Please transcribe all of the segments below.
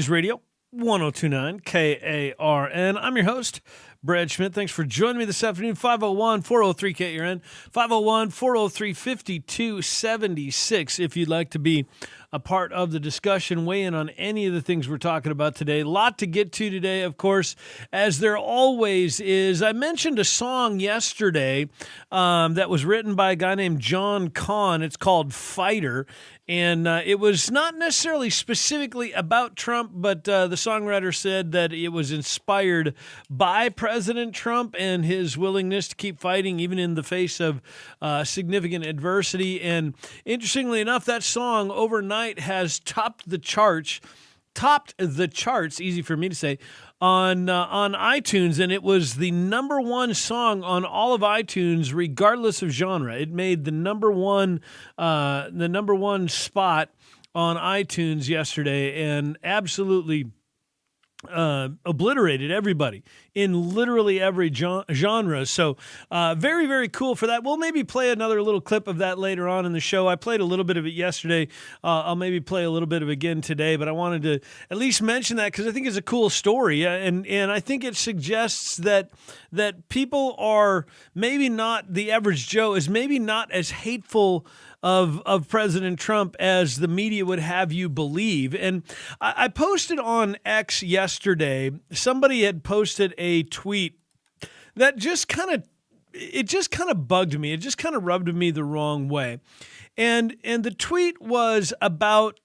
Radio 1029 KARN. I'm your host, Brad Schmidt. Thanks for joining me this afternoon. 501 403 KARN, 501 403 5276. If you'd like to be a part of the discussion, weigh in on any of the things we're talking about today. A lot to get to today, of course, as there always is. I mentioned a song yesterday that was written by a guy named John Karn. It's called Fighter. And it was not necessarily specifically about Trump, but the songwriter said that it was inspired by President Trump and his willingness to keep fighting even in the face of significant adversity. And interestingly enough, that song overnight has topped the charts, easy for me to say, on iTunes, and it was the number one song on all of iTunes, regardless of genre. It made the number one spot on iTunes yesterday, and absolutely obliterated everybody in literally every genre. So very, very cool for that. We'll maybe play another little clip of that later on in the show. I played a little bit of it yesterday. I'll maybe play a little bit of it again today, but I wanted to at least mention that because I think it's a cool story. And I think it suggests that people are maybe not, the average Joe is maybe not as hateful of President Trump as the media would have you believe. And I posted on X yesterday, somebody had posted a tweet that just kind of bugged me. It just kind of rubbed me the wrong way. And the tweet was about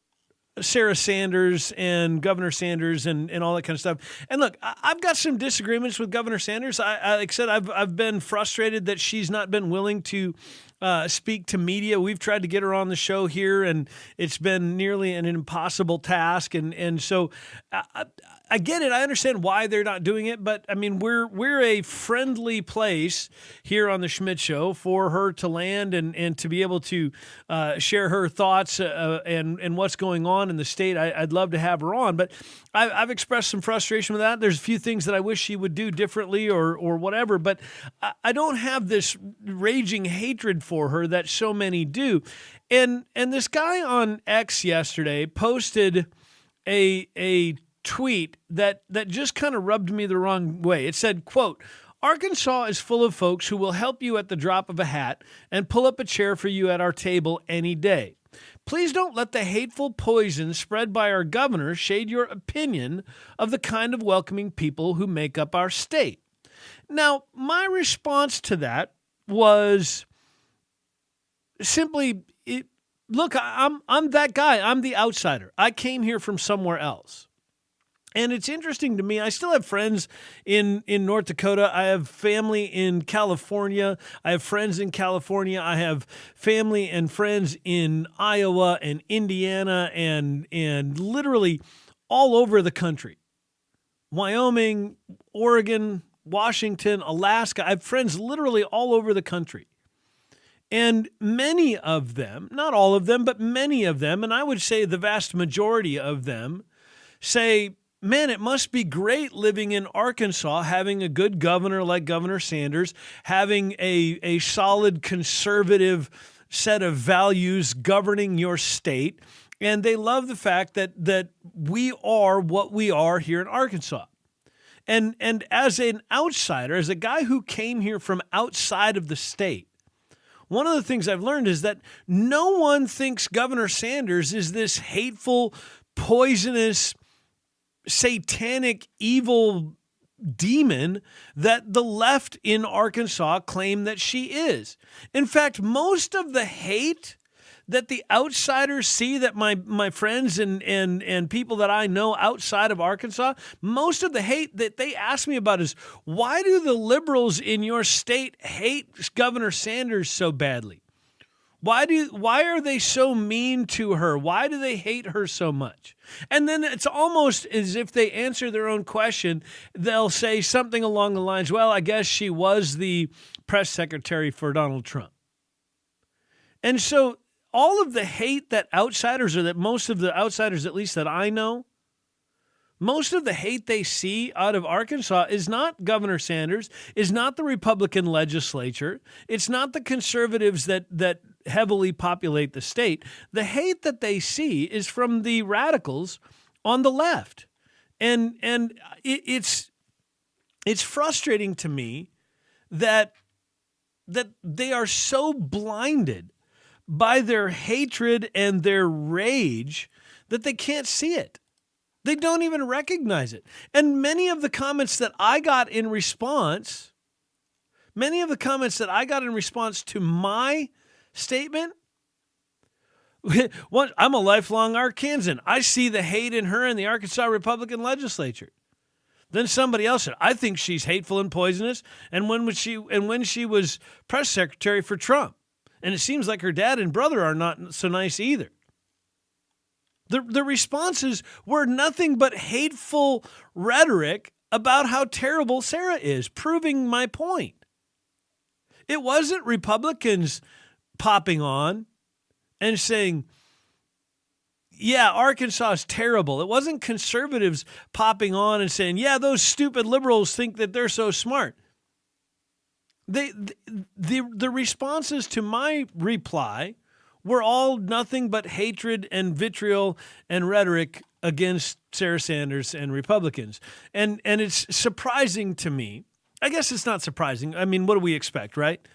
Sarah Sanders and Governor Sanders and all that kind of stuff. And look, I've got some disagreements with Governor Sanders. I like I said, I've been frustrated that she's not been willing to speak to media. We've tried to get her on the show here, and it's been nearly an impossible task. And so I get it. I understand why they're not doing it, but I mean, we're a friendly place here on the Schmidt Show for her to land and to be able to share her thoughts and what's going on in the state. I'd love to have her on, but I've expressed some frustration with that. There's a few things that I wish she would do differently or whatever, but I don't have this raging hatred for her that so many do. And this guy on X yesterday posted a tweet that just kind of rubbed me the wrong way. It said, quote, "Arkansas is full of folks who will help you at the drop of a hat and pull up a chair for you at our table any day. Please don't let the hateful poison spread by our governor shade your opinion of the kind of welcoming people who make up our state." Now, my response to that was simply, look, I'm that guy. I'm the outsider. I came here from somewhere else. And it's interesting to me, I still have friends in North Dakota. I have family in California. I have friends in California. I have family and friends in Iowa and Indiana and literally all over the country. Wyoming, Oregon, Washington, Alaska. I have friends literally all over the country. And many of them, not all of them, but many of them, and I would say the vast majority of them, say, man, it must be great living in Arkansas, having a good governor like Governor Sanders, having a solid conservative set of values governing your state. And they love the fact that we are what we are here in Arkansas. And as an outsider, as a guy who came here from outside of the state, one of the things I've learned is that no one thinks Governor Sanders is this hateful, poisonous, satanic, evil demon that the left in Arkansas claim that she is. In fact, most of the hate that the outsiders see, that my friends and people that I know outside of Arkansas, most of the hate that they ask me about is, why do the liberals in your state hate Governor Sanders so badly? Why are they so mean to her? Why do they hate her so much? And then it's almost as if they answer their own question. They'll say something along the lines, well, I guess she was the press secretary for Donald Trump. And so all of the hate that outsiders, or that most of the outsiders, at least that I know, most of the hate they see out of Arkansas is not Governor Sanders, is not the Republican legislature. It's not the conservatives that heavily populate the state. The hate that they see is from the radicals on the left. And it's frustrating to me that they are so blinded by their hatred and their rage that they can't see it. They don't even recognize it. And many of the comments that I got in response to my statement, I'm a lifelong Arkansan. I see the hate in her in the Arkansas Republican legislature. Then somebody else said, I think she's hateful and poisonous. And when she was press secretary for Trump. And it seems like her dad and brother are not so nice either. The responses were nothing but hateful rhetoric about how terrible Sarah is, proving my point. It wasn't Republicans popping on and saying, yeah, Arkansas is terrible. It wasn't conservatives popping on and saying, yeah, those stupid liberals think that they're so smart. The responses to my reply were all nothing but hatred and vitriol and rhetoric against Sarah Sanders and Republicans. And it's surprising to me. I guess it's not surprising. I mean, what do we expect, right?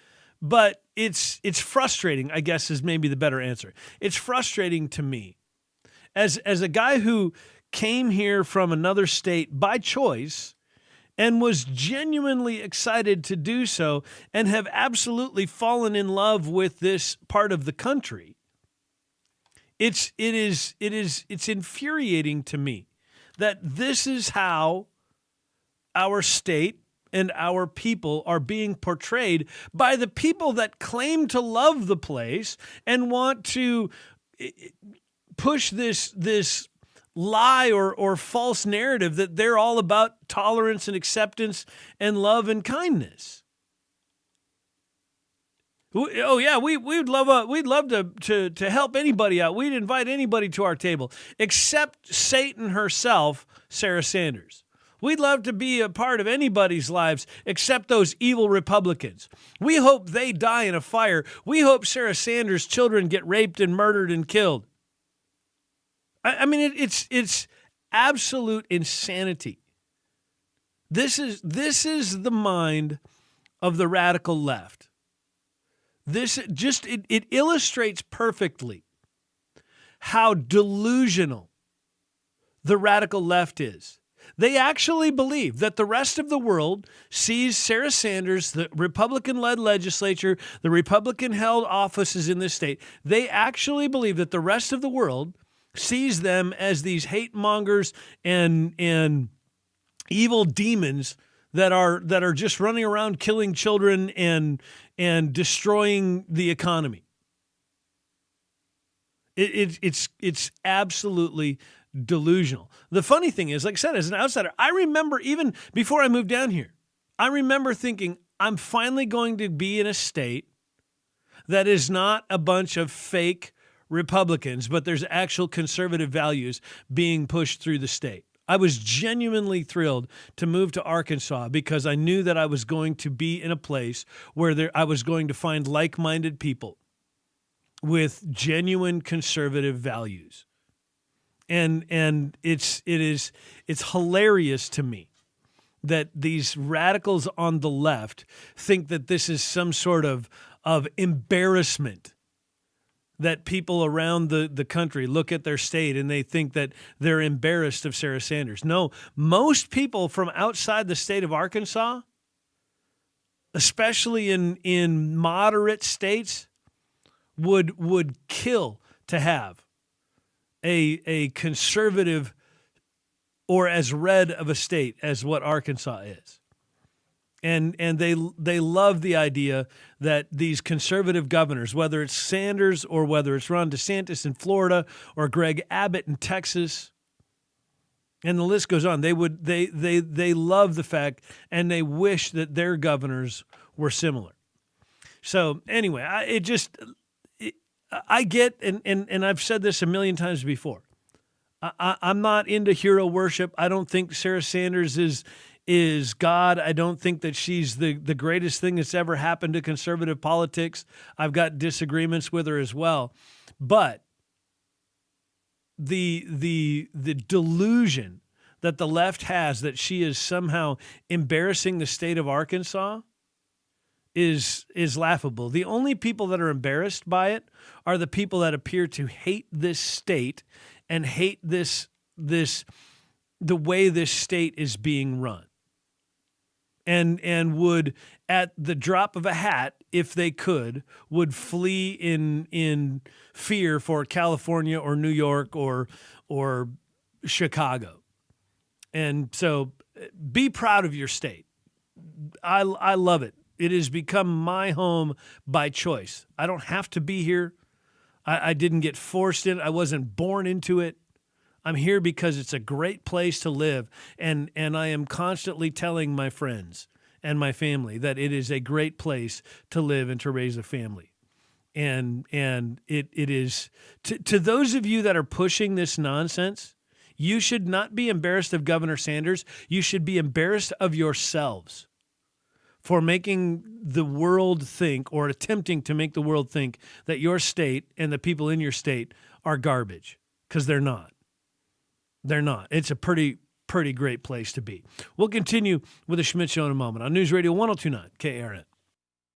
But it's frustrating, I guess, is maybe the better answer. It's frustrating to me as a guy who came here from another state by choice and was genuinely excited to do so and have absolutely fallen in love with this part of the country. It's infuriating to me that this is how our state and our people are being portrayed by the people that claim to love the place and want to push this lie or false narrative that they're all about tolerance and acceptance and love and kindness. Oh yeah, we'd love to help anybody out. We'd invite anybody to our table except Satan herself, Sarah Sanders. We'd love to be a part of anybody's lives except those evil Republicans. We hope they die in a fire. We hope Sarah Sanders' children get raped and murdered and killed. I mean, it's absolute insanity. This is the mind of the radical left. It illustrates perfectly how delusional the radical left is. They actually believe that the rest of the world sees Sarah Sanders, the Republican-led legislature, the Republican-held offices in this state. They actually believe that the rest of the world sees them as these hate mongers and evil demons that are just running around killing children and destroying the economy. It's absolutely delusional. The funny thing is, like I said, as an outsider, I remember even before I moved down here, I remember thinking, I'm finally going to be in a state that is not a bunch of fake Republicans, but there's actual conservative values being pushed through the state. I was genuinely thrilled to move to Arkansas because I knew that I was going to be in a place where I was going to find like-minded people with genuine conservative values. And it's hilarious to me that these radicals on the left think that this is some sort of embarrassment, that people around the country look at their state and they think that they're embarrassed of Sarah Sanders. No, most people from outside the state of Arkansas, especially in moderate states, would kill to have a conservative or as red of a state as what Arkansas is. And they love the idea that these conservative governors, whether it's Sanders or whether it's Ron DeSantis in Florida or Greg Abbott in Texas, and the list goes on, they love the fact and they wish that their governors were similar. So anyway, I get, and I've said this a million times before, I'm not into hero worship. I don't think Sarah Sanders is God. I don't think that she's the greatest thing that's ever happened to conservative politics. I've got disagreements with her as well. But the delusion that the left has that she is somehow embarrassing the state of Arkansas is laughable. The only people that are embarrassed by it are the people that appear to hate this state and hate the way this state is being run. And would, at the drop of a hat, if they could, would flee in fear for California or New York or Chicago. And so be proud of your state. I love it. It has become my home by choice. I don't have to be here. I didn't get forced in. I wasn't born into it. I'm here because it's a great place to live. And I am constantly telling my friends and my family that it is a great place to live and to raise a family. And it is, to those of you that are pushing this nonsense, you should not be embarrassed of Governor Sanders. You should be embarrassed of yourselves for making the world think, or attempting to make the world think, that your state and the people in your state are garbage, because they're not. They're not. It's a pretty great place to be. We'll continue with the Schmidt Show in a moment on News Radio 102.9 KRN.